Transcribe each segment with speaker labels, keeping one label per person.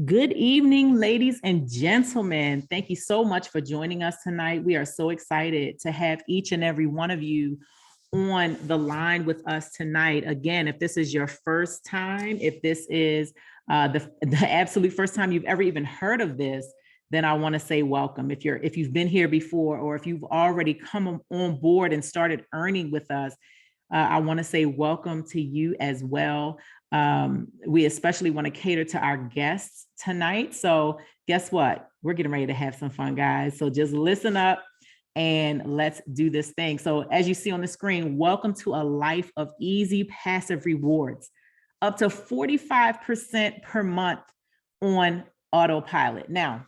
Speaker 1: Good evening, ladies and gentlemen. Thank you so much for joining us tonight. We are so excited to have each and every one of you on the line with us tonight. Again, if this is your first time, if this is the absolute first time you've ever even heard of this, then I want to say welcome. If you've been here before, or if you've already come on board and started earning with us, I want to say welcome to you as well. We especially want to cater to our guests tonight. So guess what? We're getting ready to have some fun, guys. So just listen up and let's do this thing. So as you see on the screen, welcome to a life of easy passive rewards, up to 45% per month on autopilot. Now,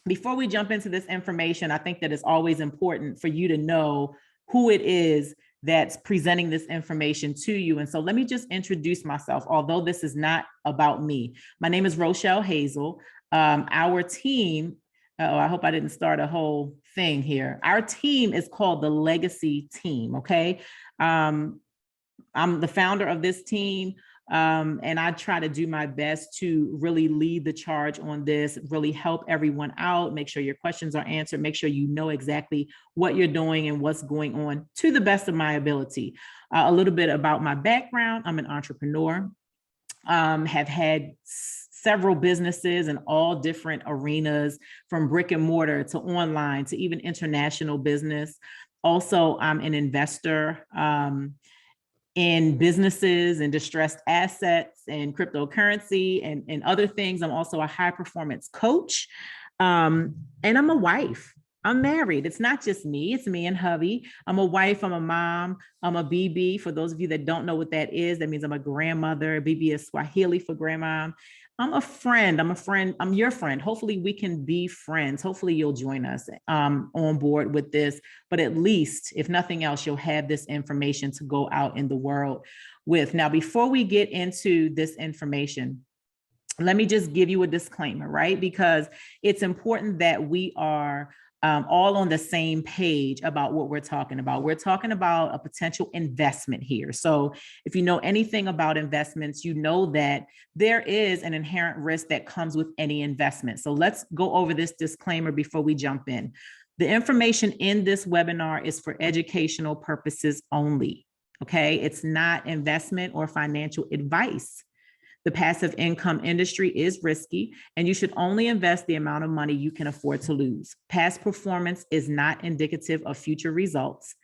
Speaker 1: before we jump into this information, I think that it's always important for you to know who it is that's presenting this information to you. And so let me just introduce myself, although this is not about me. My name is Rochelle Hazel. Our team, I hope I didn't start a whole thing here. Our team is called the Legacy Team, okay? I'm the founder of this team. And I try to do my best to really lead the charge on this, really help everyone out, make sure your questions are answered, make sure you know exactly what you're doing and what's going on to the best of my ability. A little bit about my background. I'm an entrepreneur, have had several businesses in all different arenas, from brick and mortar to online to even international business. Also, I'm an investor in businesses and distressed assets and cryptocurrency and other things. I'm also a high performance coach. And I'm a wife. I'm married. It's not just me, it's me and hubby. I'm a wife, I'm a mom, I'm a BB. For those of you that don't know what that is, that means I'm a grandmother. BB is Swahili for grandma. I'm a friend, I'm your friend. Hopefully we can be friends. Hopefully you'll join us on board with this, but at least, if nothing else, you'll have this information to go out in the world with. Now, before we get into this information, let me just give you a disclaimer, right? Because it's important that we are all on the same page about what we're talking about. We're talking about a potential investment here. So if you know anything about investments, you know that there is an inherent risk that comes with any investment. So let's go over this disclaimer before we jump in. The information in this webinar is for educational purposes only, okay? It's not investment or financial advice. The passive income industry is risky, and you should only invest the amount of money you can afford to lose. Past performance is not indicative of future results.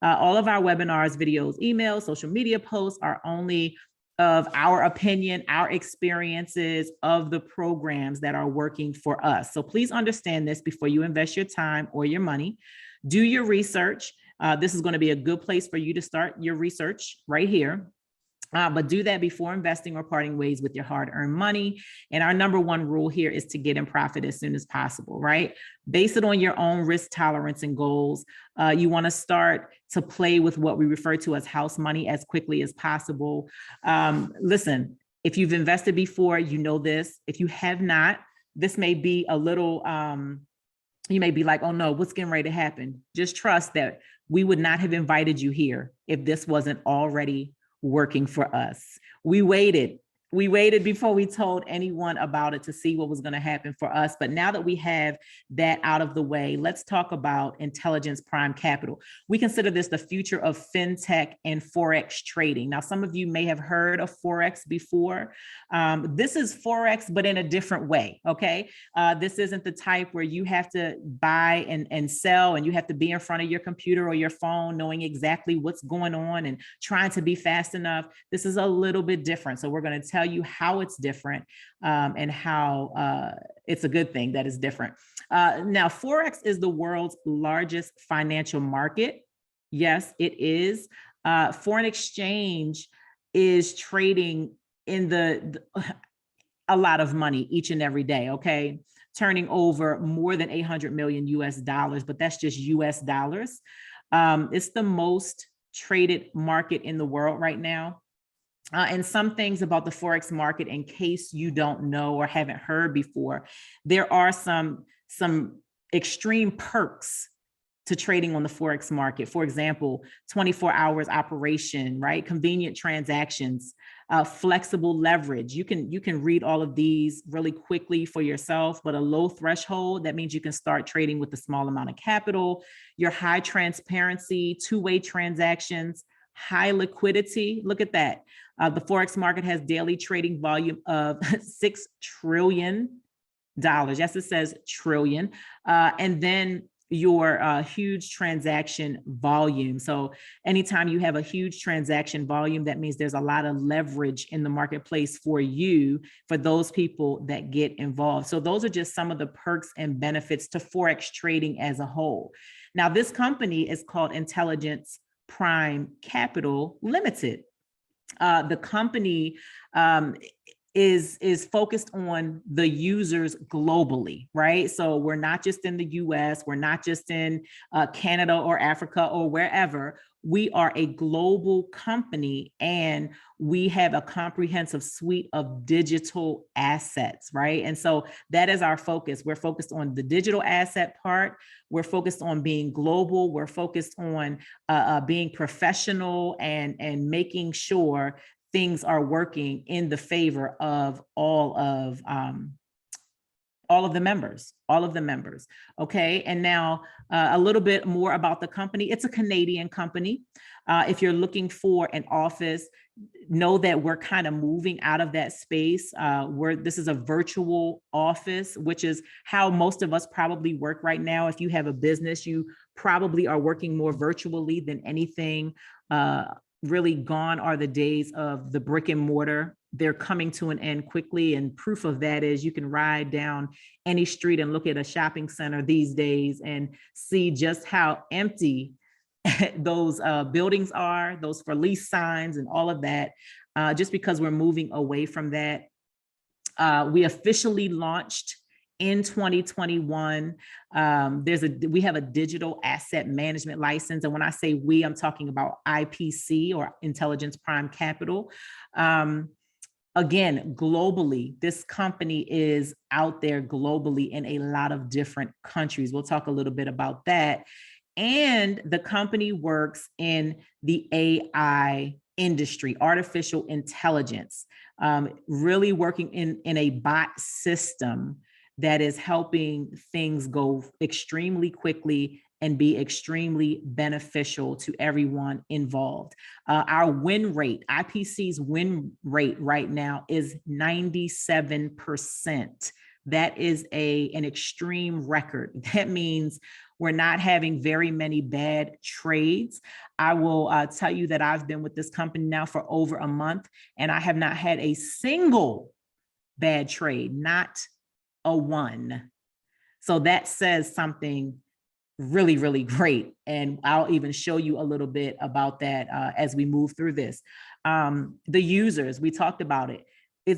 Speaker 1: All of our webinars, videos, emails, social media posts are only of our opinion, our experiences of the programs that are working for us. So please understand this before you invest your time or your money. Do your research. This is going to be a good place for you to start your research right here. But do that before investing or parting ways with your hard-earned money. And our number one rule here is to get in profit as soon as possible, right? Base it on your own risk tolerance and goals. You want to start to play with what we refer to as house money as quickly as possible. Listen, if you've invested before, you know this. If you have not, this may be a little, you may be like, oh no, what's getting ready to happen? Just trust that we would not have invited you here if this wasn't already working for us. We waited before we told anyone about it to see what was going to happen for us. But now that we have that out of the way, let's talk about intelligence prime capital. We consider this the future of fintech and Forex trading. Now, some of you may have heard of Forex before. This is Forex, but in a different way, okay? This isn't the type where you have to buy and sell and you have to be in front of your computer or your phone knowing exactly what's going on and trying to be fast enough. This is a little bit different. So we're going to tell you how it's different and how it's a good thing that it's different. Now, Forex is the world's largest financial market. Yes, it is. Foreign exchange is trading in a lot of money each and every day, okay? Turning over more than 800 million US dollars, but that's just US dollars. It's the most traded market in the world right now. And some things about the Forex market, in case you don't know or haven't heard before, there are some extreme perks to trading on the Forex market. For example, 24 hours operation, right? Convenient transactions, Flexible leverage. You can read all of these really quickly for yourself, but a low threshold, that means you can start trading with a small amount of capital. Your high transparency, two-way transactions, high liquidity. Look at that. The Forex market has daily trading volume of $6 trillion. Yes, it says trillion. And then your huge transaction volume. So anytime you have a huge transaction volume, that means there's a lot of leverage in the marketplace for you, for those people that get involved. So those are just some of the perks and benefits to Forex trading as a whole. Now, this company is called Intelligence Prime Capital Limited. The company is focused on the users globally, right? So we're not just in the US, we're not just in Canada or Africa or wherever. We are a global company, and we have a comprehensive suite of digital assets, right? And so that is our focus. We're focused on the digital asset part. We're focused on being global. We're focused on being professional and making sure things are working in the favor of all of the members, okay? And now a little bit more about the company. It's a Canadian company. If you're looking for an office, know that we're kind of moving out of that space. This is a virtual office, which is how most of us probably work right now. If you have a business, you probably are working more virtually than anything. Really gone are the days of the brick and mortar. They're coming to an end quickly. And proof of that is you can ride down any street and look at a shopping center these days and see just how empty those buildings are, those for lease signs and all of that, just because we're moving away from that. We officially launched in 2021. We have a digital asset management license. And when I say we, I'm talking about IPC, or Intelligence Prime Capital. Again, globally, this company is out there globally in a lot of different countries. We'll talk a little bit about that. And the company works in the AI industry, artificial intelligence, really working in a bot system that is helping things go extremely quickly and be extremely beneficial to everyone involved. Our win rate, IPC's win rate right now is 97%. That is an extreme record. That means we're not having very many bad trades. I will tell you that I've been with this company now for over a month, and I have not had a single bad trade, not a one. So that says something really, really great. And I'll even show you a little bit about that as we move through this. The users, we talked about it,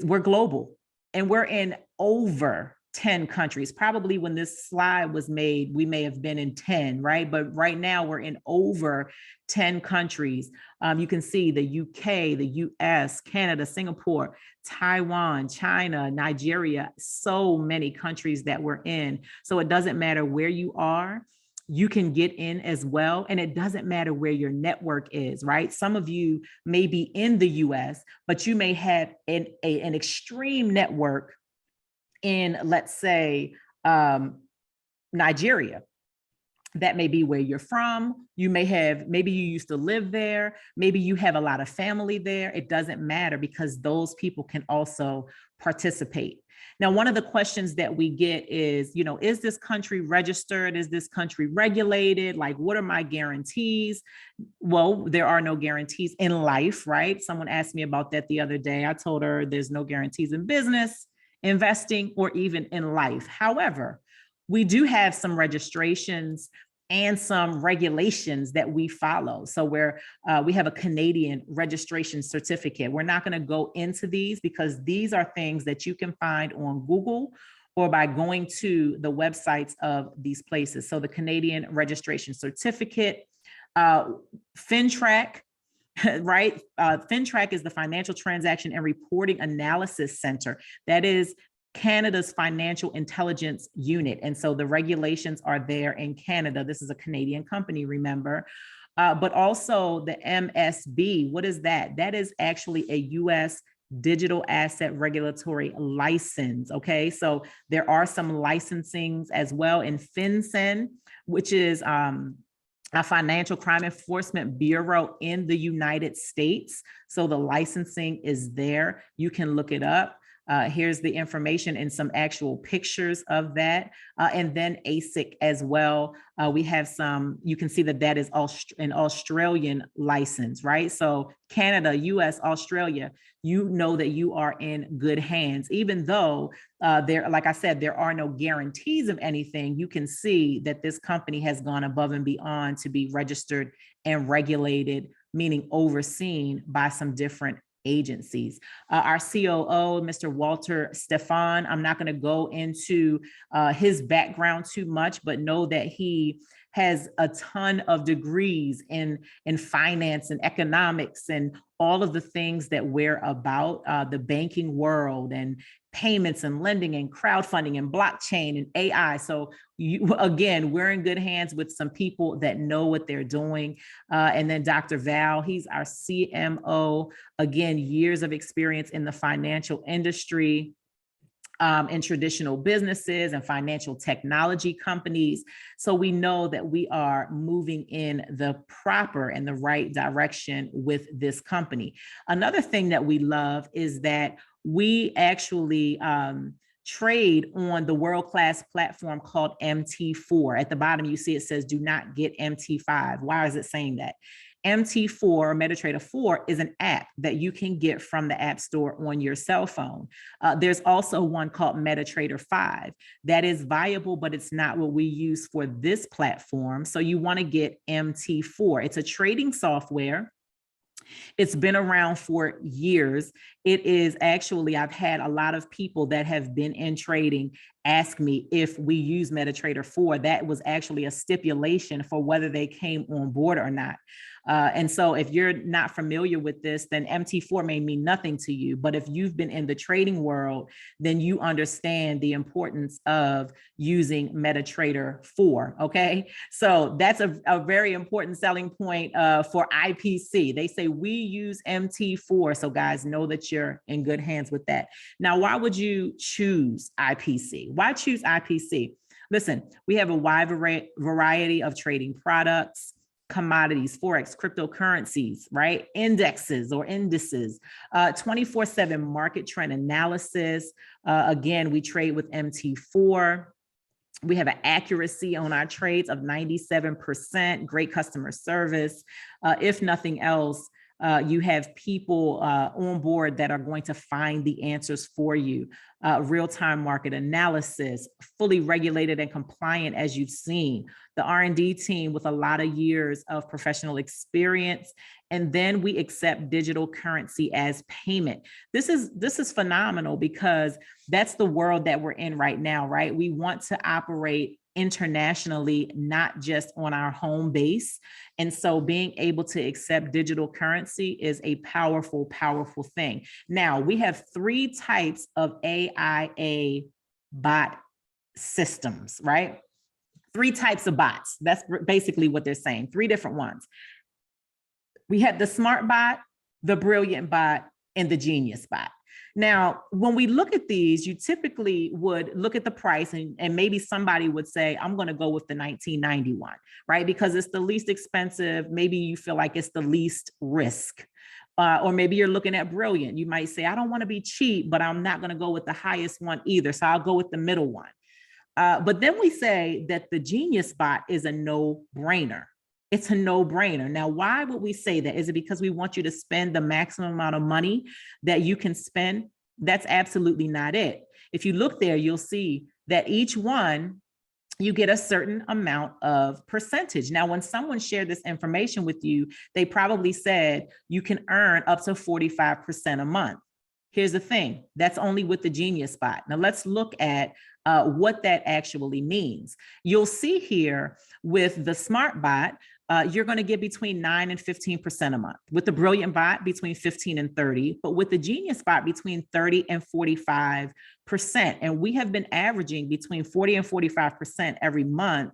Speaker 1: we're global, and we're in over 10 countries. Probably when this slide was made, we may have been in 10, right? But right now we're in over 10 countries. You can see the UK, the US, Canada, Singapore, Taiwan, China, Nigeria, so many countries that we're in. So it doesn't matter where you are, you can get in as well. And it doesn't matter where your network is, right? Some of you may be in the US, but you may have an extreme network in, let's say, Nigeria. That may be where you're from. Maybe you used to live there. Maybe you have a lot of family there. It doesn't matter, because those people can also participate. Now, one of the questions that we get is, is this country registered? Is this country regulated? Like, what are my guarantees? Well, there are no guarantees in life, right? Someone asked me about that the other day. I told her there's no guarantees in business, investing, or even in life. However, we do have some registrations and some regulations that we follow. So we have a Canadian registration certificate. We're not going to go into these, because these are things that you can find on Google or by going to the websites of these places. So the Canadian registration certificate, FinTrack, right? FinTrack is the Financial Transaction and Reporting Analysis Center. That is Canada's financial intelligence unit. And so the regulations are there in Canada. This is a Canadian company, remember. but also the MSB. What is that? That is actually a U.S. digital asset regulatory license. Okay, so there are some licensings as well in FinCEN, which is a financial crime enforcement bureau in the United States. So the licensing is there. You can look it up. Here's the information and some actual pictures of that. And then ASIC as well. We have some, you can see that that is an Australian license, right? So Canada, US, Australia, you know that you are in good hands, even though there, like I said, there are no guarantees of anything. You can see that this company has gone above and beyond to be registered and regulated, meaning overseen by some different agencies. Our COO, Mr. Walter Stefan, I'm not going to go into his background too much, but know that he has a ton of degrees in finance and economics and all of the things that we're about, the banking world and payments and lending and crowdfunding and blockchain and AI. So again, we're in good hands with some people that know what they're doing. And then Dr. Val, he's our CMO, again, years of experience in the financial industry, in traditional businesses and financial technology companies. So we know that we are moving in the proper and the right direction with this company. Another thing that we love is that we actually trade on the world-class platform called MT4. At the bottom, you see it says, do not get MT5. Why is it saying that? MT4, MetaTrader 4, is an app that you can get from the App Store on your cell phone. There's also one called MetaTrader 5 that is viable, but it's not what we use for this platform. So you want to get MT4. It's a trading software. It's been around for years. It is actually, I've had a lot of people that have been in trading ask me if we use MetaTrader 4. That was actually a stipulation for whether they came on board or not. And so if you're not familiar with this, then MT4 may mean nothing to you. But if you've been in the trading world, then you understand the importance of using MetaTrader 4. Okay, so that's a very important selling point for IPC. They say we use MT4. So guys, know that you're in good hands with that. Now, why would you choose IPC? Why choose IPC? Listen, we have a wide variety of trading products, commodities, Forex, cryptocurrencies, right? Indexes or indices, 24/7 market trend analysis. Again, we trade with MT4. We have an accuracy on our trades of 97%, great customer service. If nothing else, you have people on board that are going to find the answers for you. Real-time market analysis, fully regulated and compliant, as you've seen. The R&D team with a lot of years of professional experience. And then we accept digital currency as payment. This is phenomenal because that's the world that we're in right now, right? We want to operate internationally, not just on our home base. And so being able to accept digital currency is a powerful, powerful thing. Now, we have 3 types of AIA bot systems, right? 3 types of bots. That's basically what they're saying, 3 different ones. We have the smart bot, the brilliant bot, and the genius bot. Now, when we look at these, you typically would look at the price and maybe somebody would say, I'm going to go with the 1991, right? Because it's the least expensive. Maybe you feel like it's the least risk. Or maybe you're looking at brilliant. You might say, I don't want to be cheap, but I'm not going to go with the highest one either. So I'll go with the middle one. But then we say that the genius bot is a no-brainer. It's a no-brainer. Now, why would we say that? Is it because we want you to spend the maximum amount of money that you can spend? That's absolutely not it. If you look there, you'll see that each one, you get a certain amount of percentage. Now, when someone shared this information with you, they probably said you can earn up to 45% a month. Here's the thing, that's only with the genius bot. Now let's look at what that actually means. You'll see here with the smart bot, you're going to get between 9 and 15% a month. With the brilliant bot, between 15 and 30, but with the genius bot, between 30 and 45%. And we have been averaging between 40 and 45% every month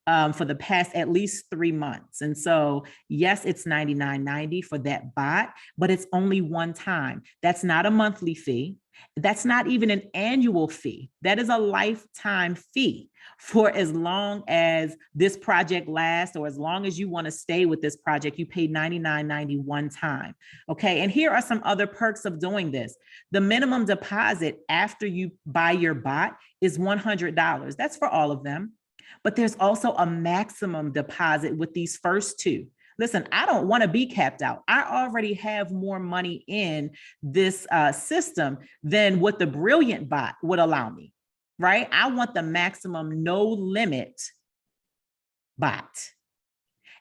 Speaker 1: for the past at least 3 months. And so, yes, it's $99.90 for that bot, but it's only one time. That's not a monthly fee. That's not even an annual fee. That is a lifetime fee for as long as this project lasts, or as long as you want to stay with this project. You pay $99.90 one time. Okay. And here are some other perks of doing this. The minimum deposit after you buy your bot is $100. That's for all of them. But there's also a maximum deposit with these first two. Listen, I don't want to be capped out. I already have more money in this system than what the Brilliant bot would allow me, right? I want the maximum no limit bot.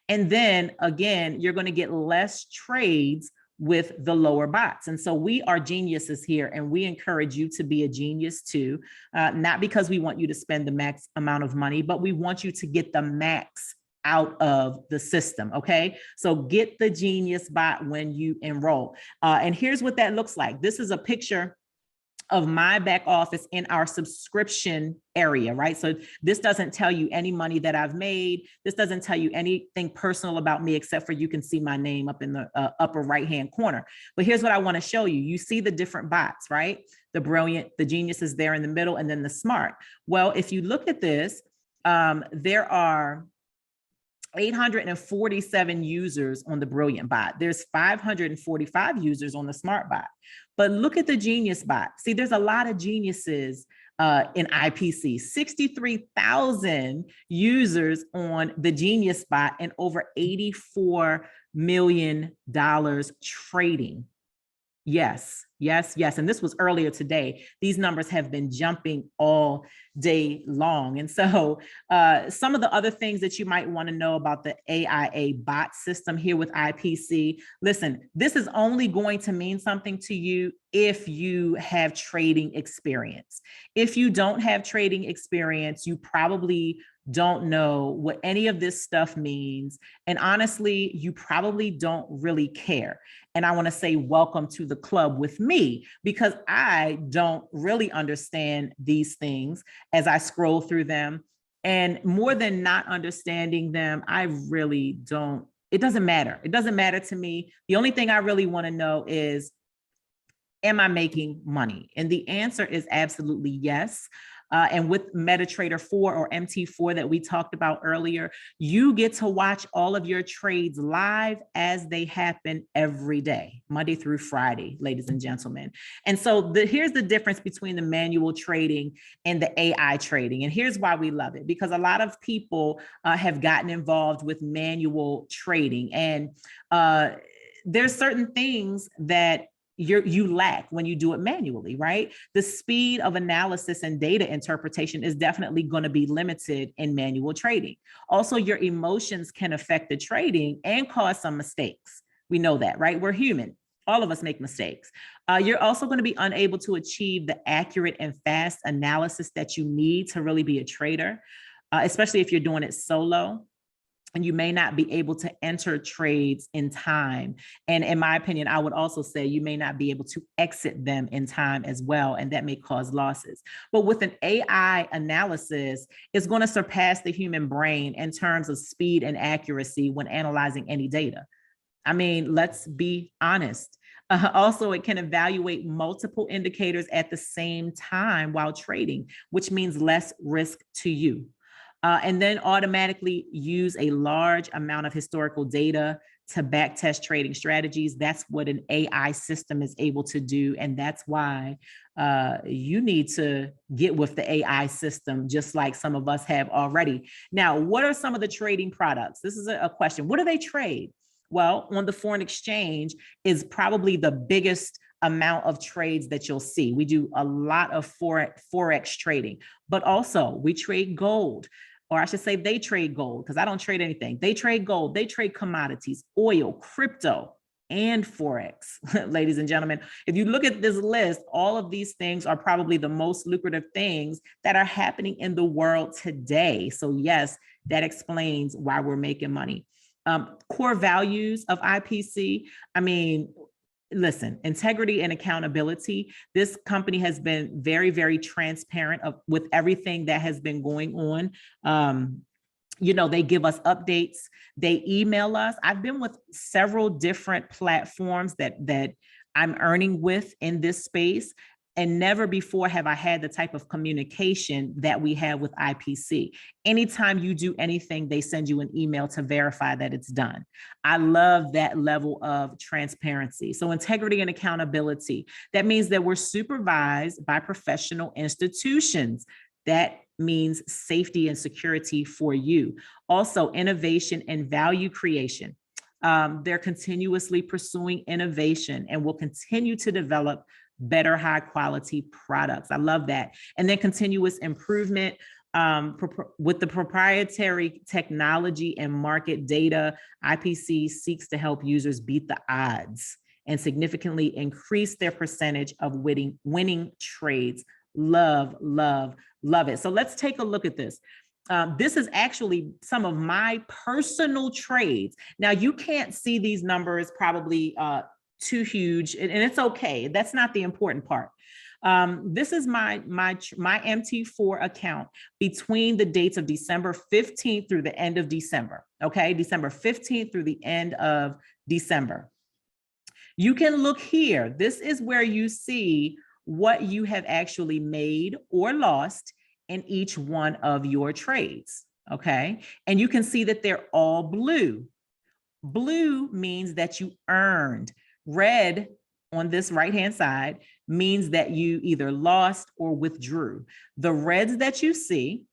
Speaker 1: And then again, you're going to get less trades with the lower bots. And so we are geniuses here, and we encourage you to be a genius too, not because we want you to spend the max amount of money, but we want you to get the max out of the system. Okay. So get the genius bot when you enroll. And here's what that looks like. This is a picture of my back office in our subscription area, right? So this doesn't tell you any money that I've made. This doesn't tell you anything personal about me, except for you can see my name up in the upper right-hand corner. But here's what I want to show you. You see the different bots, right? The Brilliant, the Genius is there in the middle, and then the Smart. Well, if you look at this, there are 847 users on the Brilliant bot. There's 545 users on the Smart bot. But look at the Genius bot. See, there's a lot of geniuses in IPC, 63,000 users on the Genius bot, and over $84 million trading. Yes, yes, yes. And this was earlier today. These numbers have been jumping all day long. And so some of the other things that you might want to know about the AIA bot system here with IPC, listen, this is only going to mean something to you if you have trading experience. If you don't have trading experience, you probably don't know what any of this stuff means. And honestly, you probably don't really care. And I want to say welcome to the club with me, because I don't really understand these things as I scroll through them. And more than not understanding them, I really don't, it doesn't matter. It doesn't matter to me. The only thing I really want to know is, am I making money? And the answer is absolutely yes. And with MetaTrader 4 or MT4 that we talked about earlier, you get to watch all of your trades live as they happen every day, Monday through Friday, ladies and gentlemen. And so here's the difference between the manual trading and the AI trading. And here's why we love it, because a lot of people have gotten involved with manual trading. And there's certain things that you lack when you do it manually, right? The speed of analysis and data interpretation is definitely going to be limited in manual trading. Also, your emotions can affect the trading and cause some mistakes. We know that, right? We're human. All of us make mistakes. You're also going to be unable to achieve the accurate and fast analysis that you need to really be a trader, especially if you're doing it solo. And you may not be able to enter trades in time. And in my opinion, I would also say you may not be able to exit them in time as well. And that may cause losses. But with an AI analysis, it's going to surpass the human brain in terms of speed and accuracy when analyzing any data. I mean, let's be honest. Also, it can evaluate multiple indicators at the same time while trading, which means less risk to you. And then automatically use a large amount of historical data to backtest trading strategies. That's what an AI system is able to do. And that's why you need to get with the AI system, just like some of us have already. Now, what are some of the trading products? This is a question. What do they trade? Well, on the foreign exchange is probably the biggest amount of trades that you'll see. We do a lot of Forex trading, but also we trade gold. Or I should say they trade gold, because I don't trade anything. They trade gold, they trade commodities, oil, crypto, and Forex. Ladies and gentlemen, if you look at this list, all of these things are probably the most lucrative things that are happening in the world today. So yes, that explains why we're making money. Core values of IPC, I mean, listen, integrity and accountability. This company has been very, very transparent with everything that has been going on They give us updates. They email us. I've been with several different platforms that I'm earning with in this space. And never before have I had the type of communication that we have with IPC. Anytime you do anything, they send you an email to verify that it's done. I love that level of transparency. So integrity and accountability, that means that we're supervised by professional institutions. That means safety and security for you. Also, innovation and value creation. They're continuously pursuing innovation and will continue to develop better high quality products. I love that. And then continuous improvement with the proprietary technology and market data. IPC seeks to help users beat the odds and significantly increase their percentage of winning trades. Love, love, love it. So let's take a look at this. This is actually some of my personal trades. Now, you can't see these numbers probably too huge, and it's okay. That's not the important part. This is my MT4 account between the dates of December 15th through the end of December. Okay, December 15th through the end of December. You can look here. This is where you see what you have actually made or lost in each one of your trades. Okay, and you can see that they're all blue. Blue means that you earned. Red on this right-hand side means that you either lost or withdrew. The reds that you see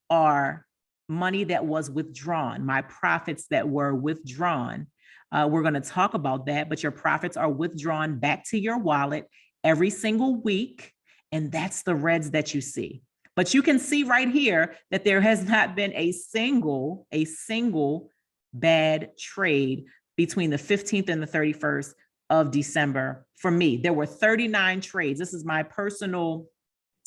Speaker 1: are money that was withdrawn, my profits that were withdrawn. We're going to talk about that, but your profits are withdrawn back to your wallet every single week, and that's the reds that you see. But you can see right here that there has not been a single bad trade between the 15th and the 31st of December for me. There were 39 trades. This is my personal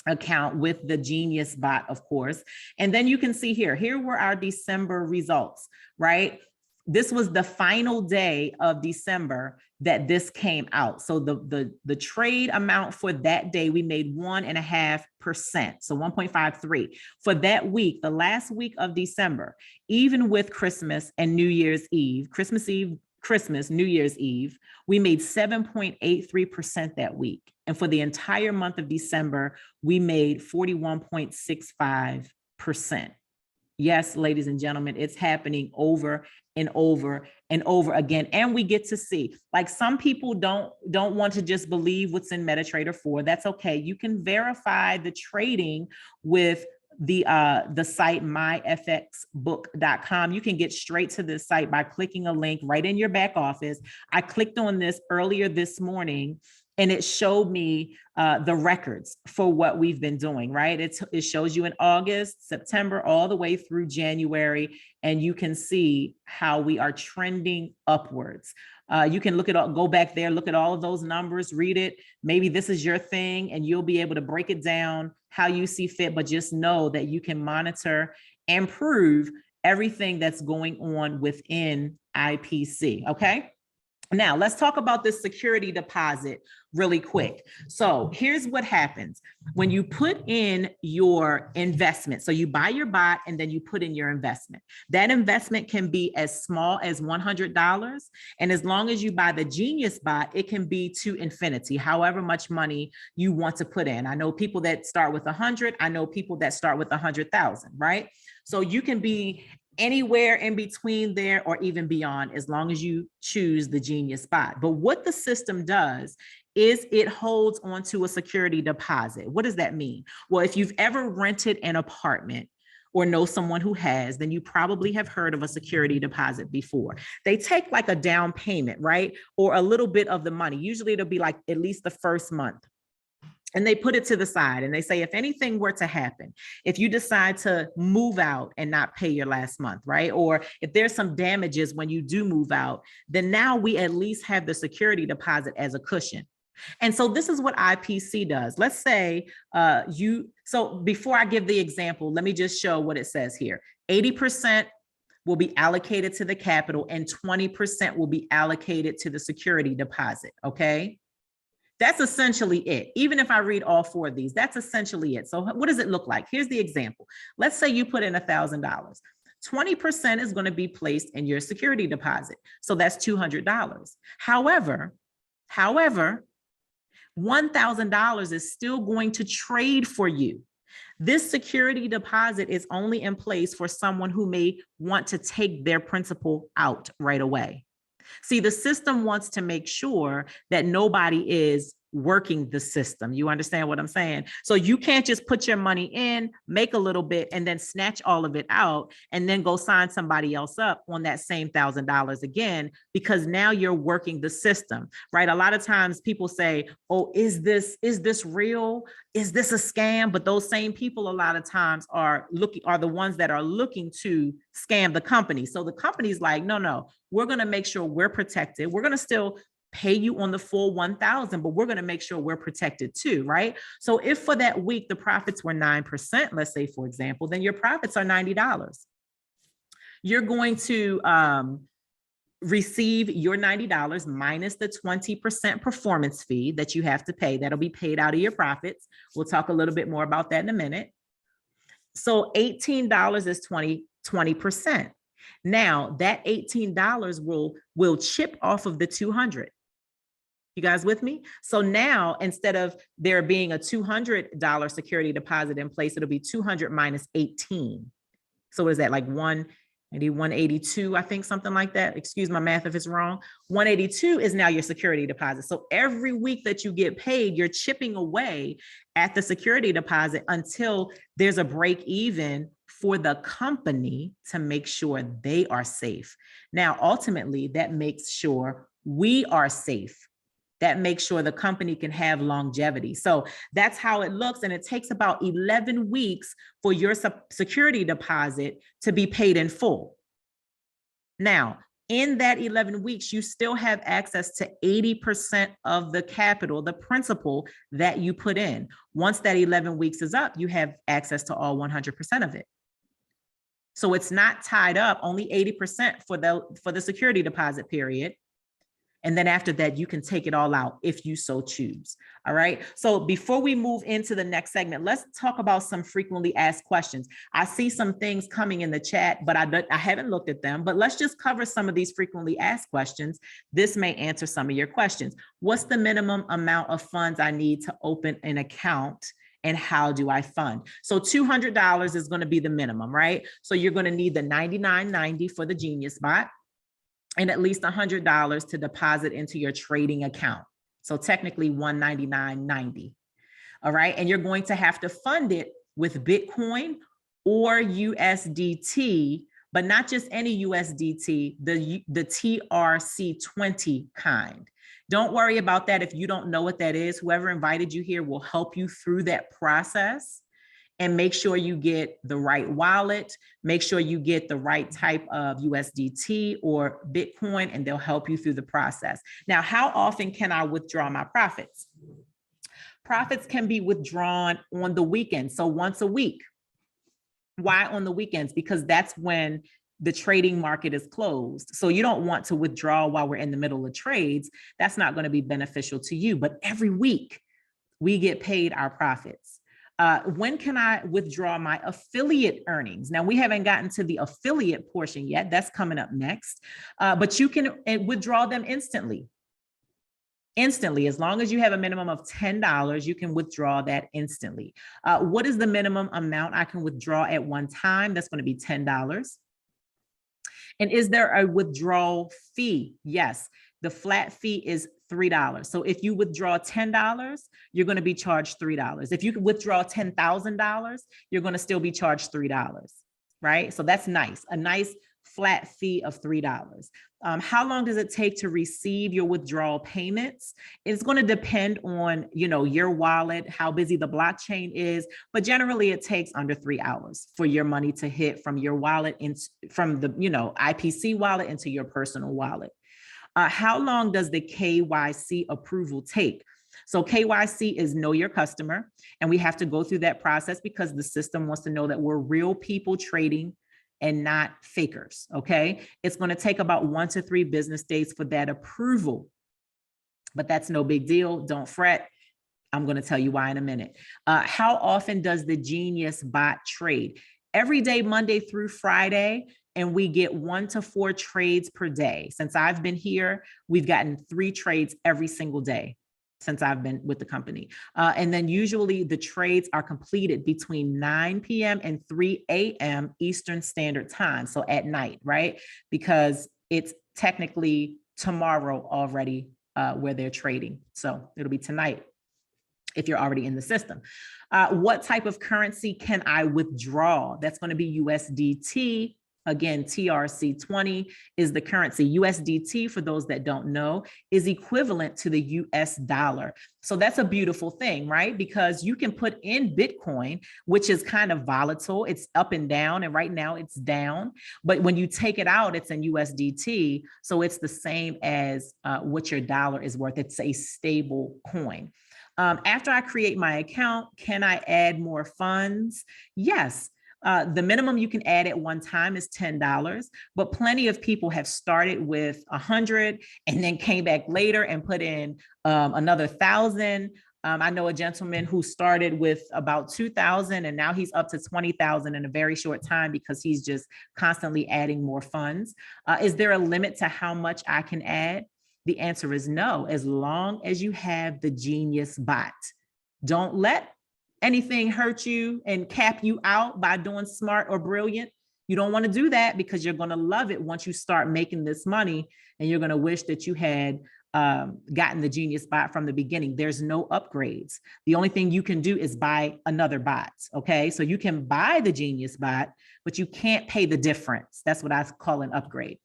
Speaker 1: account with the Genius bot, of course. And then you can see here were our December results, right? This was the final day of December that this came out. So the trade amount for that day, we made 1.5%, so 1.53 for that week, the last week of December. Even with Christmas and New Year's Eve, New Year's Eve, we made 7.83% that week. And for the entire month of December, we made 41.65%. Yes, ladies and gentlemen, it's happening over and over and over again. And we get to see, like, some people don't want to just believe what's in MetaTrader 4. That's okay. You can verify the trading with the site myfxbook.com. You can get straight to this site by clicking a link right in your back office. I clicked on this earlier this morning, and it showed me the records for what we've been doing, right? It shows you in August, September, all the way through January, and you can see how we are trending upwards. You can go back there, look at all of those numbers, read it. Maybe this is your thing, and you'll be able to break it down how you see fit, but just know that you can monitor and prove everything that's going on within IPC, okay? Now, let's talk about this security deposit really quick. So here's what happens when you put in your investment. So you buy your bot and then you put in your investment. That investment can be as small as $100. And as long as you buy the Genius bot, it can be to infinity, however much money you want to put in. I know people that start with 100. I know people that start with 100,000, right? So you can be anywhere in between there or even beyond, as long as you choose the Genius bot. But what the system does is it holds onto a security deposit. What does that mean? Well, if you've ever rented an apartment or know someone who has, then you probably have heard of a security deposit before. They take like a down payment, right? Or a little bit of the money. Usually it'll be like at least the first month. And they put it to the side and they say, if anything were to happen, if you decide to move out and not pay your last month, right? Or if there's some damages when you do move out, then now we at least have the security deposit as a cushion. And so this is what IPC does. Let's say so before I give the example, let me just show what it says here. 80% will be allocated to the capital and 20% will be allocated to the security deposit, okay? That's essentially it. Even if I read all four of these, that's essentially it. So what does it look like? Here's the example. Let's say you put in $1,000. 20% is going to be placed in your security deposit. So that's $200. However, $1,000 is still going to trade for you. This security deposit is only in place for someone who may want to take their principal out right away. See, the system wants to make sure that nobody is working the system. You understand what I'm saying? So you can't just put your money in, make a little bit, and then snatch all of it out and then go sign somebody else up on that same $1,000 again, because now you're working the system, right? A lot of times people say, oh, is this real? Is this a scam? But those same people a lot of times are the ones that are looking to scam the company. So the company's like, no, we're going to make sure we're protected. We're going to still pay you on the full 1,000, but we're going to make sure we're protected too, right? So if for that week the profits were 9%, let's say, for example, then your profits are $90. You're going to receive your $90 minus the 20% performance fee that you have to pay. That'll be paid out of your profits. We'll talk a little bit more about that in a minute. So $18 is 20%. Now that $18 will chip off of the 200. You guys with me? So now instead of there being a $200 security deposit in place, it'll be 200 minus 18. So what is that, like 182, I think, something like that. Excuse my math if it's wrong. 182 is now your security deposit. So every week that you get paid, you're chipping away at the security deposit until there's a break even for the company to make sure they are safe. Now, ultimately, that makes sure we are safe. That makes sure the company can have longevity. So that's how it looks. And it takes about 11 weeks for your security deposit to be paid in full. Now, in that 11 weeks, you still have access to 80% of the capital, the principal that you put in. Once that 11 weeks is up, you have access to all 100% of it. So it's not tied up, only 80% for the security deposit period. And then after that, you can take it all out if you so choose. All right. So before we move into the next segment, let's talk about some frequently asked questions. I see some things coming in the chat, but I haven't looked at them, but let's just cover some of these frequently asked questions. This may answer some of your questions. What's the minimum amount of funds I need to open an account? And how do I fund? So $200 is going to be the minimum, right? So you're going to need the $99.90 for the Genius Bot, and at least $100 to deposit into your trading account. So technically $199.90. All right. And you're going to have to fund it with Bitcoin or USDT, but not just any USDT, the TRC20 kind. Don't worry about that if you don't know what that is. Whoever invited you here will help you through that process. And make sure you get the right wallet, make sure you get the right type of USDT or Bitcoin, and they'll help you through the process. Now, how often can I withdraw my profits? Profits can be withdrawn on the weekend, so once a week. Why on the weekends? Because that's when the trading market is closed. So you don't want to withdraw while we're in the middle of trades. That's not going to be beneficial to you. But every week we get paid our profits. When can I withdraw my affiliate earnings? Now, we haven't gotten to the affiliate portion yet. That's coming up next. But you can withdraw them instantly. Instantly, as long as you have a minimum of $10, you can withdraw that instantly. What is the minimum amount I can withdraw at one time? That's going to be $10. And is there a withdrawal fee? Yes, the flat fee is $3. So if you withdraw $10, you're going to be charged $3. If you could withdraw $10,000, you're going to still be charged $3, right? So that's nice, a nice flat fee of $3. How long does it take to receive your withdrawal payments? It's going to depend on, your wallet, how busy the blockchain is, but generally it takes under 3 hours for your money to hit from your wallet from the, IPC wallet into your personal wallet. How long does the KYC approval take? So KYC is know your customer, and we have to go through that process because the system wants to know that we're real people trading and not fakers, okay? It's going to take about 1 to 3 business days for that approval, but that's no big deal. Don't fret. I'm going to tell you why in a minute. How often does the Genius Bot trade? every day, Monday through Friday, and we get 1 to 4 trades per day. Since I've been here, we've gotten 3 trades every single day since I've been with the company. And then usually the trades are completed between 9 p.m. and 3 a.m. Eastern Standard Time. So at night, right? Because it's technically tomorrow already where they're trading. So it'll be tonight if you're already in the system. What type of currency can I withdraw? That's going to be USDT. Again, TRC20 is the currency. USDT, for those that don't know, is equivalent to the US dollar. So that's a beautiful thing, right? Because you can put in Bitcoin, which is kind of volatile. It's up and down, and right now it's down. But when you take it out, it's in USDT. So it's the same as what your dollar is worth. It's a stable coin. After I create my account, can I add more funds? Yes. The minimum you can add at one time is $10, but plenty of people have started with 100 and then came back later and put in another 1,000. I know a gentleman who started with about 2,000 and now he's up to 20,000 in a very short time because he's just constantly adding more funds. Is there a limit to how much I can add? The answer is no, as long as you have the Genius bot. Don't let anything hurt you and cap you out by doing smart or brilliant. You don't want to do that because you're going to love it once you start making this money, and you're going to wish that you had gotten the Genius bot from the beginning. There's no upgrades. The only thing you can do is buy another bot. Okay. So you can buy the Genius bot, but you can't pay the difference. That's what I call an upgrade.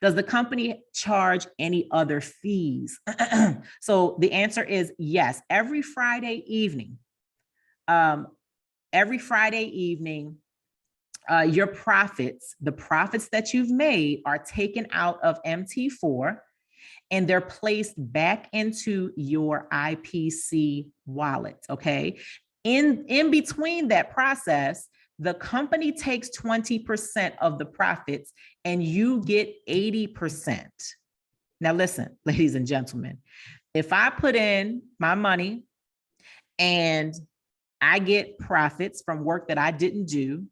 Speaker 1: Does the company charge any other fees? So the answer is yes. Every Friday evening, your profits, the profits that you've made, are taken out of MT4 and they're placed back into your IPC wallet. Okay. In between that process, the company takes 20% of the profits and you get 80%. Now listen, ladies and gentlemen, if I put in my money and I get profits from work that I didn't do,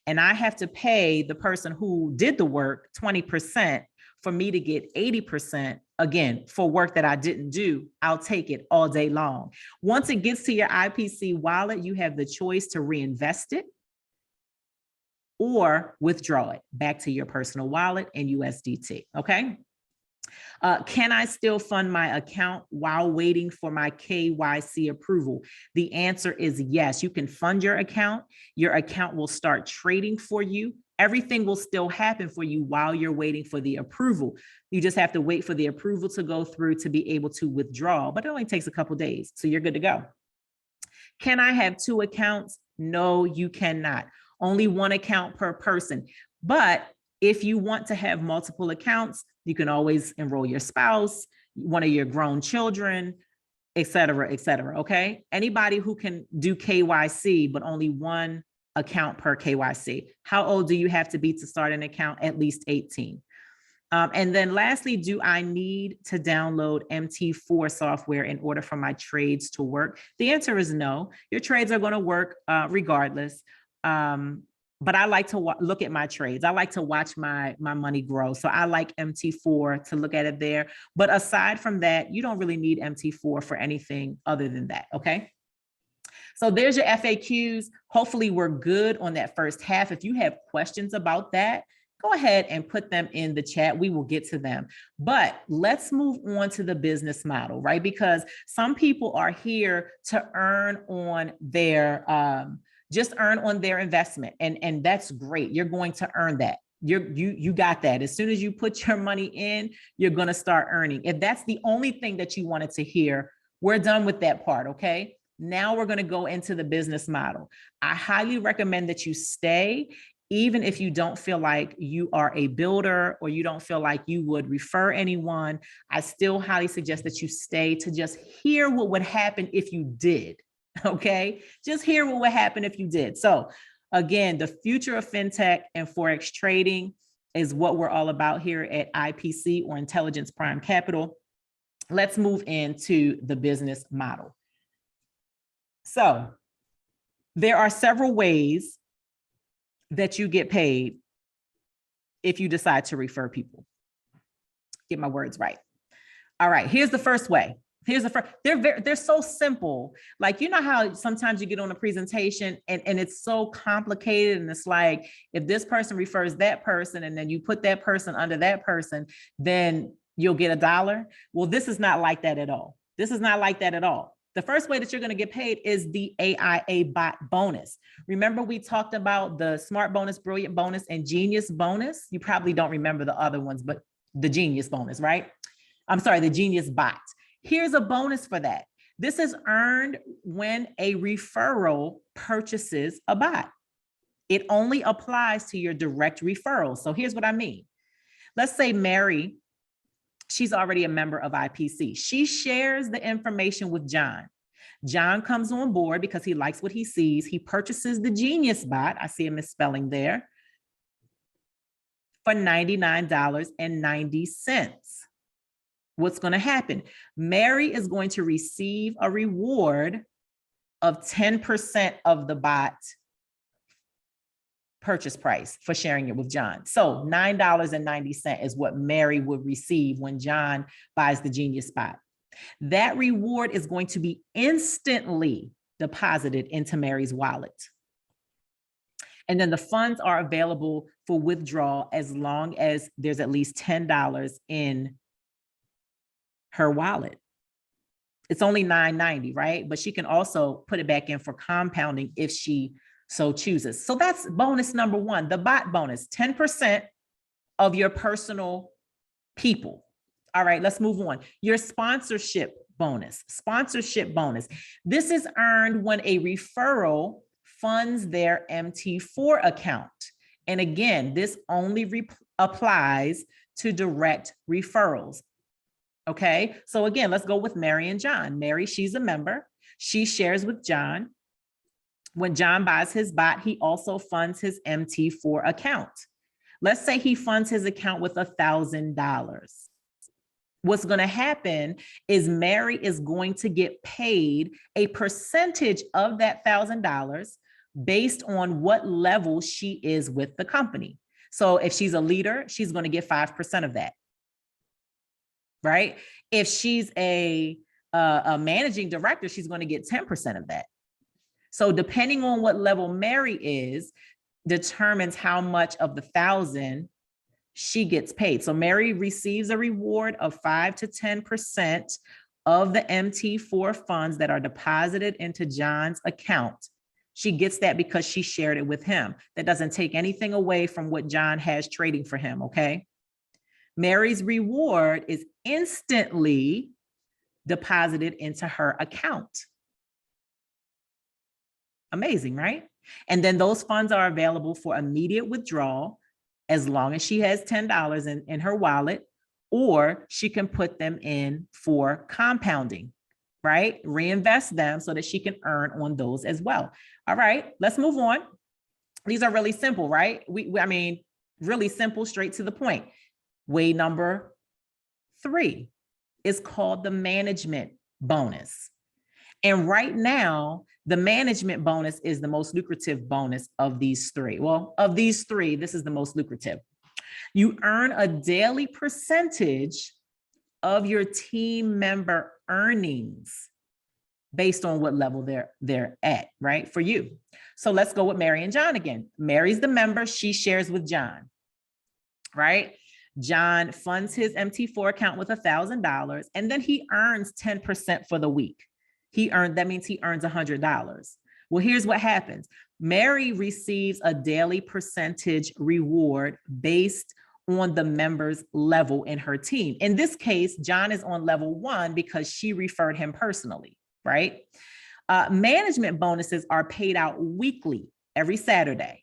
Speaker 1: and I have to pay the person who did the work 20% for me to get 80%, again, for work that I didn't do, I'll take it all day long. Once it gets to your IPC wallet, you have the choice to reinvest it or withdraw it back to your personal wallet in USDT, okay? Can I still fund my account while waiting for my KYC approval? The answer is yes. You can fund your account. Your account will start trading for you. Everything will still happen for you while you're waiting for the approval. You just have to wait for the approval to go through to be able to withdraw, but it only takes a couple of days, so you're good to go. Can I have 2 accounts? No, you cannot. Only 1 account per person. But if you want to have multiple accounts, you can always enroll your spouse, one of your grown children, et cetera, okay? Anybody who can do KYC, but only 1 account per KYC. How old do you have to be to start an account? At least 18. And then lastly, do I need to download MT4 software in order for my trades to work? The answer is no. Your trades are going to work regardless. But I like to look at my trades. I like to watch my money grow. So I like MT4 to look at it there. But aside from that, you don't really need MT4 for anything other than that, okay? So there's your FAQs. Hopefully we're good on that first half. If you have questions about that, go ahead and put them in the chat. We will get to them. But let's move on to the business model, right? Because some people are here to earn on their just earn on their investment. And that's great. You're going to earn that. You got that. As soon as you put your money in, you're going to start earning. If that's the only thing that you wanted to hear, we're done with that part, okay? Now we're going to go into the business model. I highly recommend that you stay, even if you don't feel like you are a builder or you don't feel like you would refer anyone. I still highly suggest that you stay to just hear what would happen if you did. Okay, just hear what would happen if you did. So again, the future of fintech and Forex trading is what we're all about here at IPC, or Intelligence Prime Capital. Let's move into the business model. So there are several ways that you get paid if you decide to refer people. Get my words right. All right, here's the first way. Here's the first. They're so simple. Like, you know how sometimes you get on a presentation and it's so complicated, and it's like, if this person refers that person and then you put that person under that person, then you'll get $1. Well, this is not like that at all. This is not like that at all. The first way that you're going to get paid is the AIA bot bonus. Remember, we talked about the Smart Bonus, Brilliant Bonus, and Genius Bonus. You probably don't remember the other ones, but the Genius Bonus, right? I'm sorry, the Genius Bot. Here's a bonus for that. This is earned when a referral purchases a bot. It only applies to your direct referrals. So here's what I mean. Let's say Mary, she's already a member of IPC. She shares the information with John. John comes on board because he likes what he sees. He purchases the Genius Bot. I see a misspelling there, for $99.90. What's going to happen? Mary is going to receive a reward of 10% of the bot purchase price for sharing it with John. So $9.90 is what Mary would receive when John buys the Genius Bot. That reward is going to be instantly deposited into Mary's wallet. And then the funds are available for withdrawal as long as there's at least $10 in her wallet. It's only $9.90, right? But she can also put it back in for compounding if she so chooses. So that's bonus number one, the bot bonus, 10% of your personal people. All right, let's move on. Your sponsorship bonus, This is earned when a referral funds their MT4 account. And again, this only applies to direct referrals. Okay, so again, let's go with Mary and John. Mary, she's a member. She shares with John. When John buys his bot, he also funds his MT4 account. Let's say he funds his account with $1,000. What's going to happen is Mary is going to get paid a percentage of that $1,000 based on what level she is with the company. So if she's a leader, she's going to get 5% of that. Right? If she's a managing director, she's going to get 10% of that. So depending on what level Mary is, determines how much of the 1,000 she gets paid. So Mary receives a reward of 5 to 10% of the MT4 funds that are deposited into John's account. She gets that because she shared it with him. That doesn't take anything away from what John has trading for him, okay? Mary's reward is instantly deposited into her account. Amazing, right? And then those funds are available for immediate withdrawal as long as she has $10 in her wallet, or she can put them in for compounding, right? Reinvest them so that she can earn on those as well. All right, let's move on. These are really simple, right? I mean, really simple, straight to the point. Way number 3 is called the management bonus. And right now, the management bonus is the most lucrative bonus of these 3. Well, of these 3, this is the most lucrative. You earn a daily percentage of your team member earnings based on what level they're at, right, for you. So let's go with Mary and John again. Mary's the member, she shares with John, right? John funds his MT4 account with $1,000, and then he earns 10% for the week. That means he earns $100. Well, here's what happens. Mary receives a daily percentage reward based on the member's level in her team. In this case, John is on level 1 because she referred him personally, right? Management bonuses are paid out weekly, every Saturday.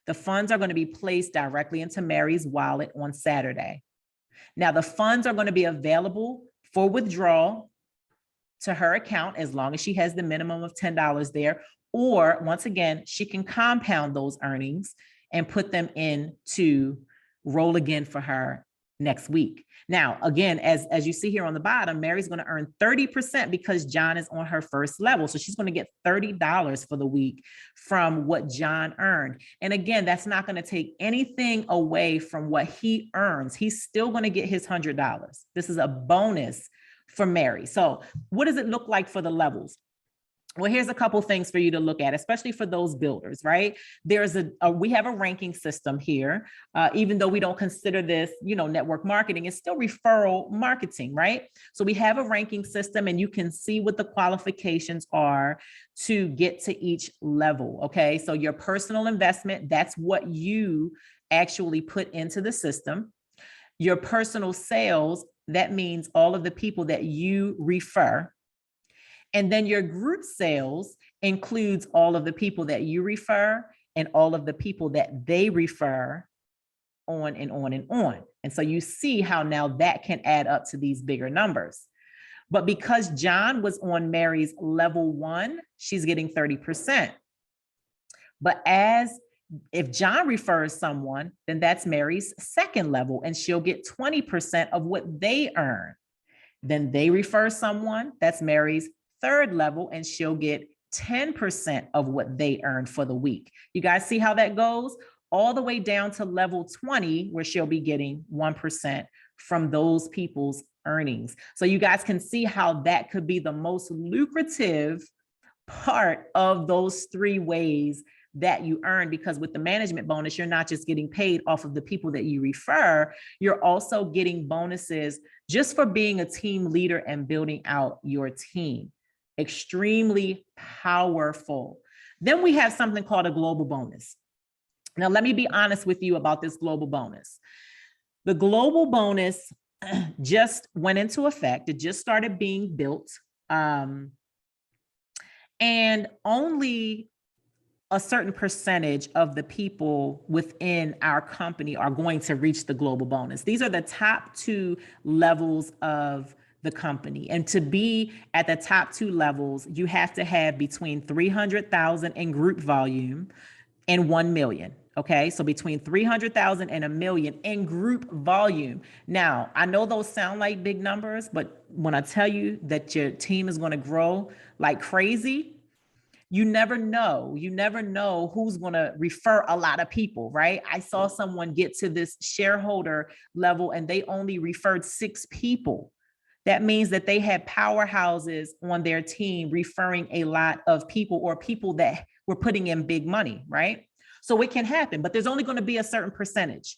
Speaker 1: The funds are going to be placed directly into Mary's wallet on Saturday. Now, the funds are going to be available for withdrawal to her account as long as she has the minimum of $10 there. Or once again, she can compound those earnings and put them in to roll again for her next week. Now, again, as you see here on the bottom, Mary's going to earn 30% because John is on her first level. So she's going to get $30 for the week from what John earned. And again, that's not going to take anything away from what he earns. He's still going to get his $100. This is a bonus for Mary. So what does it look like for the levels? Well, here's a couple things for you to look at, especially for those builders, right? There's we have a ranking system here, even though we don't consider this, network marketing, it's still referral marketing, right? So we have a ranking system and you can see what the qualifications are to get to each level, okay? So your personal investment, that's what you actually put into the system. Your personal sales, that means all of the people that you refer. And then your group sales includes all of the people that you refer and all of the people that they refer, on and on and on. And so you see how now that can add up to these bigger numbers. But because John was on Mary's level 1, she's getting 30%. But if John refers someone, then that's Mary's second level and she'll get 20% of what they earn. Then they refer someone, that's Mary's third level, and she'll get 10% of what they earn for the week. You guys see how that goes? All the way down to level 20, where she'll be getting 1% from those people's earnings. So you guys can see how that could be the most lucrative part of those 3 ways that you earn, because with the management bonus, you're not just getting paid off of the people that you refer, you're also getting bonuses just for being a team leader and building out your team. Extremely powerful. Then we have something called a global bonus. Now, let me be honest with you about this global bonus. The global bonus just went into effect. It just started being built. And only a certain percentage of the people within our company are going to reach the global bonus. These are the top 2 levels of the company. And to be at the top 2 levels, you have to have between 300,000 in group volume and 1 million. Okay, so between 300,000 and 1 million in group volume. Now, I know those sound like big numbers, but when I tell you that your team is going to grow like crazy, you never know. You never know who's going to refer a lot of people, right? I saw someone get to this shareholder level and they only referred 6 people. That means that they had powerhouses on their team referring a lot of people, or people that were putting in big money, right? So it can happen, but there's only going to be a certain percentage.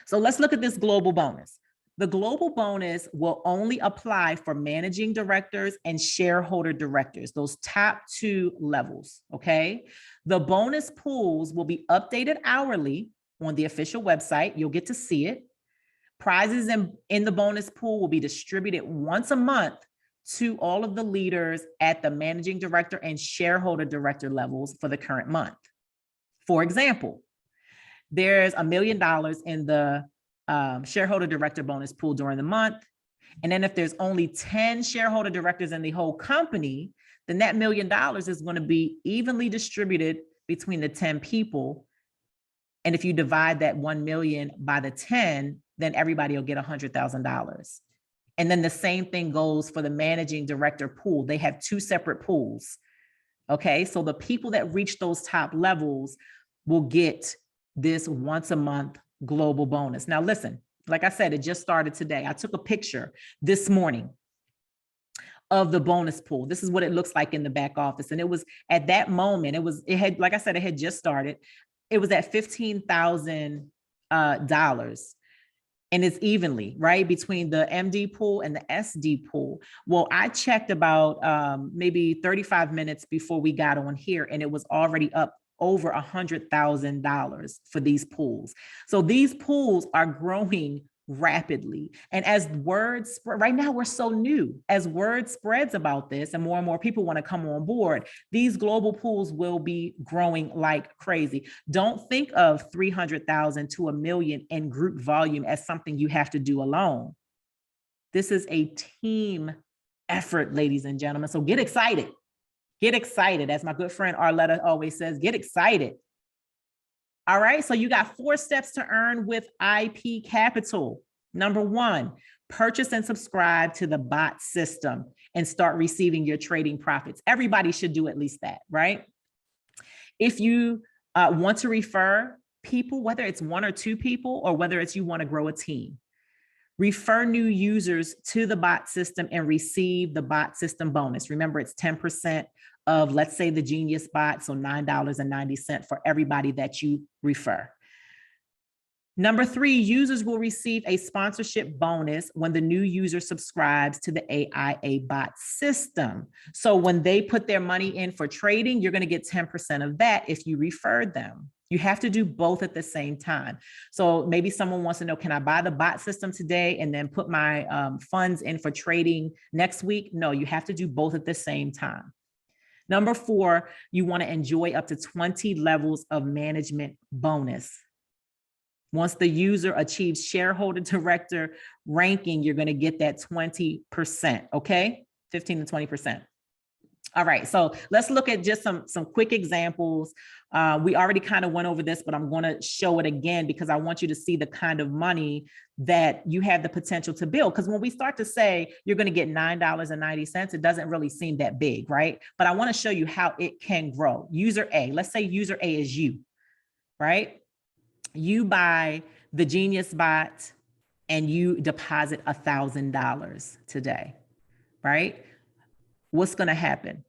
Speaker 1: So let's look at this global bonus. The global bonus will only apply for managing directors and shareholder directors, those top 2 levels, okay? The bonus pools will be updated hourly on the official website. You'll get to see it. Prizes in the bonus pool will be distributed once a month to all of the leaders at the managing director and shareholder director levels for the current month. For example, there's $1 million in the shareholder director bonus pool during the month. And then if there's only 10 shareholder directors in the whole company, then that $1 million is going to be evenly distributed between the 10 people. And if you divide that 1 million by the 10, then everybody will get $100,000. And then the same thing goes for the managing director pool. They have 2 separate pools. Okay, so the people that reach those top levels will get this once a month global bonus. Now, listen, like I said, it just started today. I took a picture this morning of the bonus pool. This is what it looks like in the back office. And it was at that moment, it had, like I said, it had just started. It was at $15,000. And it's evenly, right, between the MD pool and the SD pool. Well, I checked about maybe 35 minutes before we got on here, and it was already up over $100,000 for these pools. So these pools are growing rapidly. And as word spread, right now we're so new, as word spreads about this and more people want to come on board, these global pools will be growing like crazy. Don't think of 300,000 to 1 million in group volume as something you have to do alone. This is a team effort, ladies and gentlemen. So get excited. Get excited. As my good friend Arletta always says, get excited. All right, so you got 4 steps to earn with IP Capital. Number 1, purchase and subscribe to the bot system and start receiving your trading profits. Everybody should do at least that, right? If you want to refer people, whether it's 1 or 2 people, or whether it's you want to grow a team, refer new users to the bot system and receive the bot system bonus. Remember, it's 10% of, let's say, the Genius bot, so $9.90 for everybody that you refer. Number 3, users will receive a sponsorship bonus when the new user subscribes to the AIA bot system. So when they put their money in for trading, you're going to get 10% of that if you referred them. You have to do both at the same time. So maybe someone wants to know, can I buy the bot system today and then put my funds in for trading next week? No, you have to do both at the same time. Number 4, you want to enjoy up to 20 levels of management bonus. Once the user achieves shareholder director ranking, you're going to get that 20%, okay? 15 to 20%. All right, so let's look at just some quick examples. We already kind of went over this, but I'm going to show it again because I want you to see the kind of money that you have the potential to build. Because when we start to say you're going to get $9.90, it doesn't really seem that big, right? But I want to show you how it can grow. User A, let's say user A is you, right? You buy the Genius bot and you deposit $1,000 today, right? What's going to happen?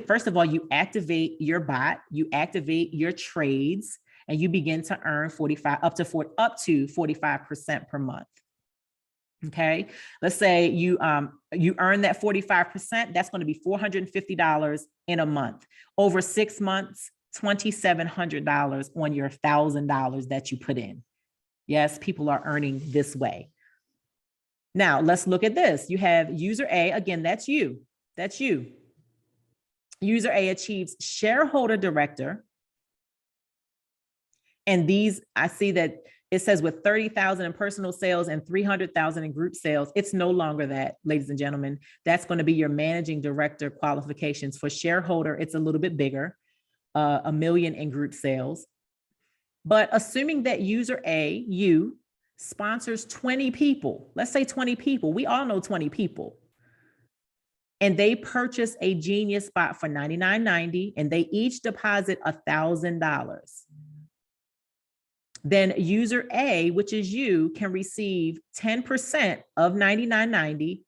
Speaker 1: First of all, you activate your bot, you activate your trades, and you begin to earn up to 45% per month. Okay, let's say you earn that 45%. That's going to be $450 in a month. Over 6 months, $2,700 on your $1,000 that you put in. Yes, people are earning this way. Now let's look at this. You have user A, again, that's you. That's you. User A achieves shareholder director. And these, I see that it says with 30,000 in personal sales and 300,000 in group sales. It's no longer that, ladies and gentlemen. That's going to be your managing director qualifications. For shareholder, it's a little bit bigger, $1 million in group sales. But assuming that user A, you, sponsors 20 people, let's say 20 people, we all know 20 people, and they purchase a Genius bot for $99.90 and they each deposit $1,000. Then user A, which is you, can receive 10% of $99.90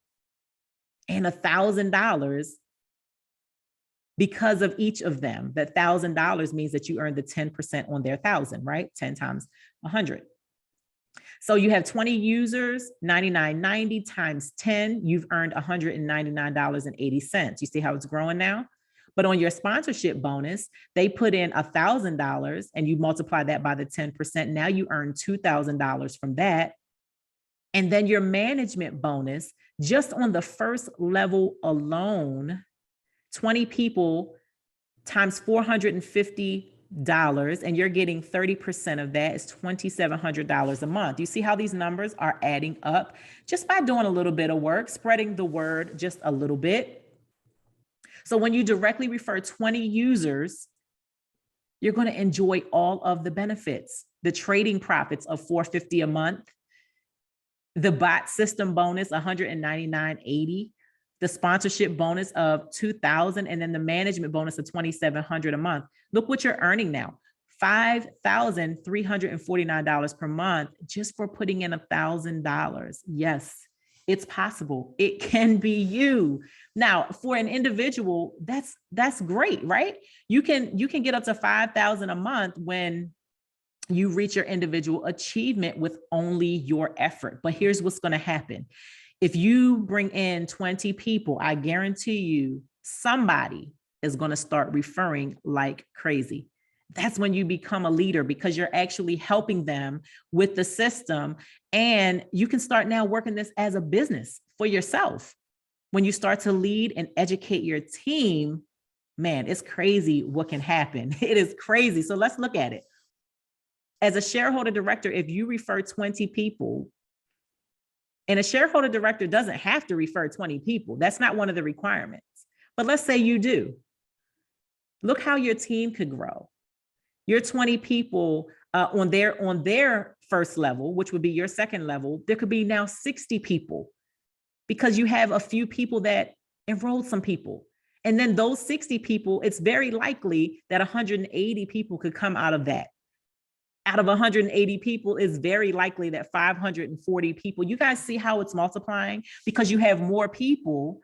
Speaker 1: and $1,000 because of each of them. That $1,000 means that you earned the 10% on their 1,000, right? 10 times 100. So you have 20 users, $99.90 times 10, you've earned $199.80. You see how it's growing now? But on your sponsorship bonus, they put in $1,000 and you multiply that by the 10%. Now you earn $2,000 from that. And then your management bonus, just on the first level alone, 20 people times $450, and you're getting 30% of that is $2,700 a month. You see how these numbers are adding up just by doing a little bit of work, spreading the word just a little bit. So when you directly refer 20 users, you're going to enjoy all of the benefits, the trading profits of $450 a month, the bot system bonus, $199.80, the sponsorship bonus of $2,000, and then the management bonus of $2,700 a month. Look what you're earning now, $5,349 per month just for putting in $1,000. Yes, it's possible. It can be you. Now, for an individual, that's great, right? You can get up to $5,000 a month when you reach your individual achievement with only your effort. But here's what's going to happen. If you bring in 20 people, I guarantee you somebody is going to start referring like crazy. That's when you become a leader because you're actually helping them with the system. And you can start now working this as a business for yourself. When you start to lead and educate your team, man, it's crazy what can happen. It is crazy. So let's look at it. As a shareholder director, if you refer 20 people, and a shareholder director doesn't have to refer 20 people. That's not one of the requirements. But let's say you do. Look how your team could grow. Your 20 people on their first level, which would be your second level, there could be now 60 people because you have a few people that enrolled some people. And then those 60 people, it's very likely that 180 people could come out of that. Out of 180 people, it's very likely that 540 people, you guys see how it's multiplying? Because you have more people,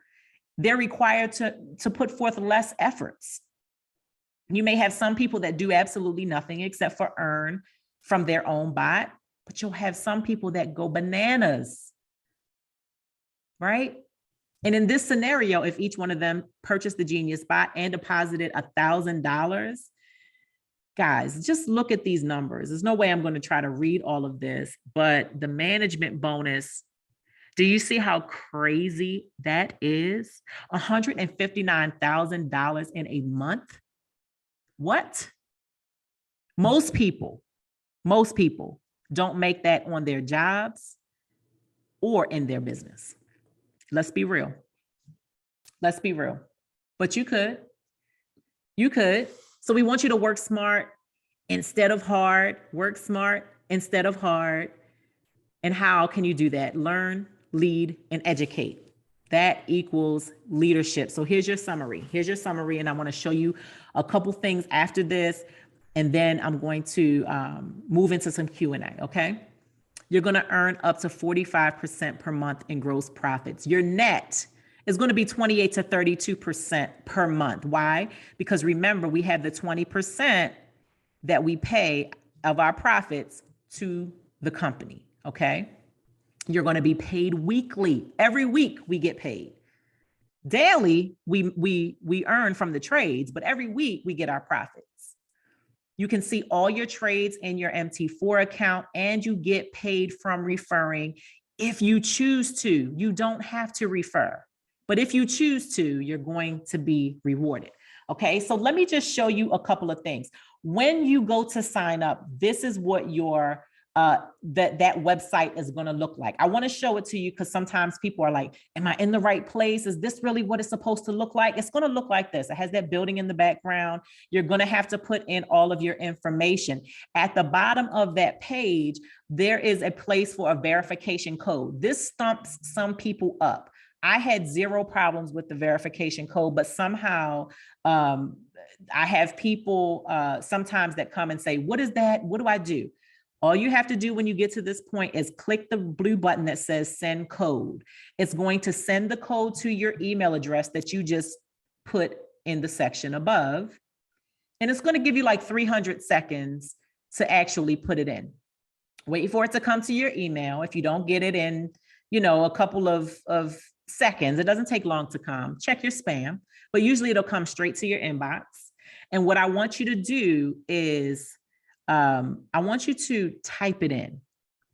Speaker 1: they're required to put forth less efforts. You may have some people that do absolutely nothing except for earn from their own bot, but you'll have some people that go bananas, right? And in this scenario, if each one of them purchased the Genius bot and deposited $1,000, guys, just look at these numbers. There's no way I'm going to try to read all of this, but the management bonus, do you see how crazy that is? $159,000 in a month. What? Most people don't make that on their jobs or in their business. Let's be real. Let's be real. But you could. So we want you to work smart instead of hard. Work smart instead of hard. And how can you do that? Learn, lead, and educate. That equals leadership. So here's your summary. And I want to show you a couple things after this, and then I'm going to move into some Q&A, okay? You're going to earn up to 45% per month in gross profits. Your net is going to be 28 to 32% per month. Why? Because remember, we have the 20% that we pay of our profits to the company, okay? You're going to be paid weekly. Every week we get paid. Daily, we earn from the trades, but every week we get our profits. You can see all your trades in your MT4 account, and you get paid from referring if you choose to. You don't have to refer, but if you choose to, you're going to be rewarded. Okay, so let me just show you a couple of things. When you go to sign up, this is what your that website is going to look like. I want to show it to you because sometimes people are like, am I in the right place? Is this really what it's supposed to look like? It's going to look like this. It has that building in the background. You're going to have to put in all of your information. At the bottom of that page, there is a place for a verification code. This stumps some people up. I had zero problems with the verification code, but somehow I have people sometimes that come and say, what is that? What do I do? All you have to do when you get to this point is click the blue button that says send code. It's going to send the code to your email address that you just put in the section above. And it's going to give you like 300 seconds to actually put it in. Wait for it to come to your email. If you don't get it in, a couple of seconds, it doesn't take long to come. Check your spam, but usually it'll come straight to your inbox. And what I want you to do is I want you to type it in,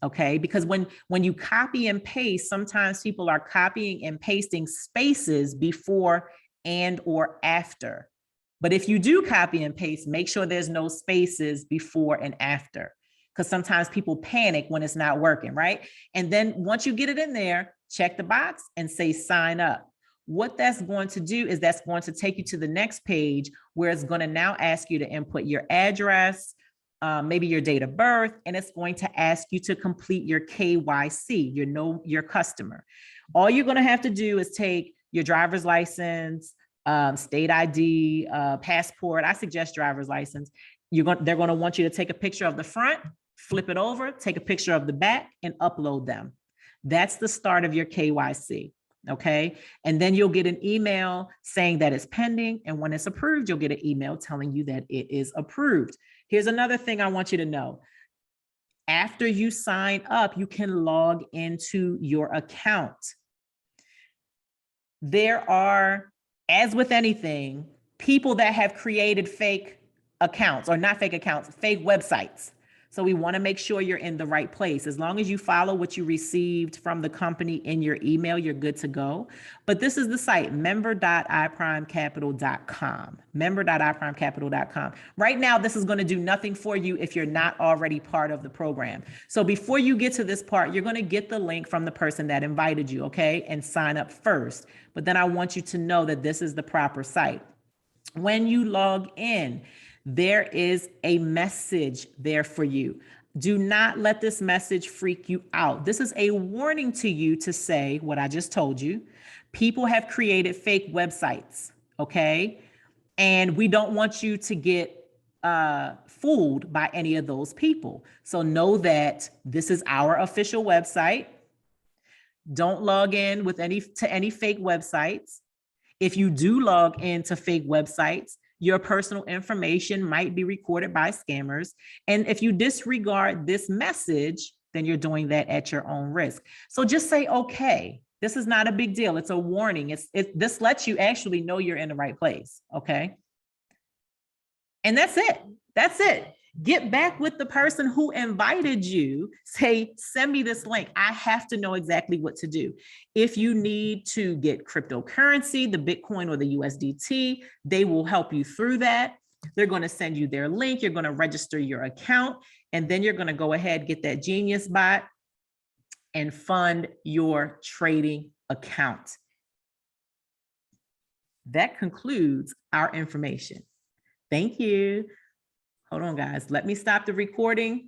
Speaker 1: okay? Because when you copy and paste, sometimes people are copying and pasting spaces before and or after. But if you do copy and paste, make sure there's no spaces before and after, because sometimes people panic when it's not working, right? And then once you get it in there, check the box and say sign up. What that's going to do is that's going to take you to the next page where it's going to now ask you to input your address, maybe your date of birth, and it's going to ask you to complete your KYC, your customer. All you're going to have to do is take your driver's license, state ID, passport. I suggest driver's license. They're going to want you to take a picture of the front, flip it over, take a picture of the back, and upload them. That's the start of your KYC. Okay. And then you'll get an email saying that it's pending. And when it's approved, you'll get an email telling you that it is approved. Here's another thing I want you to know. After you sign up, you can log into your account. There are, as with anything, people that have created fake accounts, or not fake accounts, fake websites. So we want to make sure you're in the right place. As long as you follow what you received from the company in your email, you're good to go. But this is the site, member.iprimecapital.com, member.iprimecapital.com. Right now, this is going to do nothing for you if you're not already part of the program. So before you get to this part, you're going to get the link from the person that invited you, okay? And sign up first. But then I want you to know that this is the proper site. When you log in, There is a message there for you. Do not let this message freak you out. This is a warning to you to say what I just told you. People have created fake websites, okay? And we don't want you to get fooled by any of those people. So know that this is our official website. Don't log in with any fake websites. If you do log into fake websites, your personal information might be recorded by scammers. And if you disregard this message, then you're doing that at your own risk. So just say, okay, this is not a big deal. It's a warning. This lets you actually know you're in the right place, okay? And that's it. That's it. Get back with the person who invited you. Say, send me this link. I have to know exactly what to do. If you need to get cryptocurrency, the Bitcoin or the USDT, they will help you through that. They're going to send you their link. You're going to register your account, and then you're going to go ahead, get that Genius bot and fund your trading account. That concludes our information. Thank you. Hold on, guys. Let me stop the recording.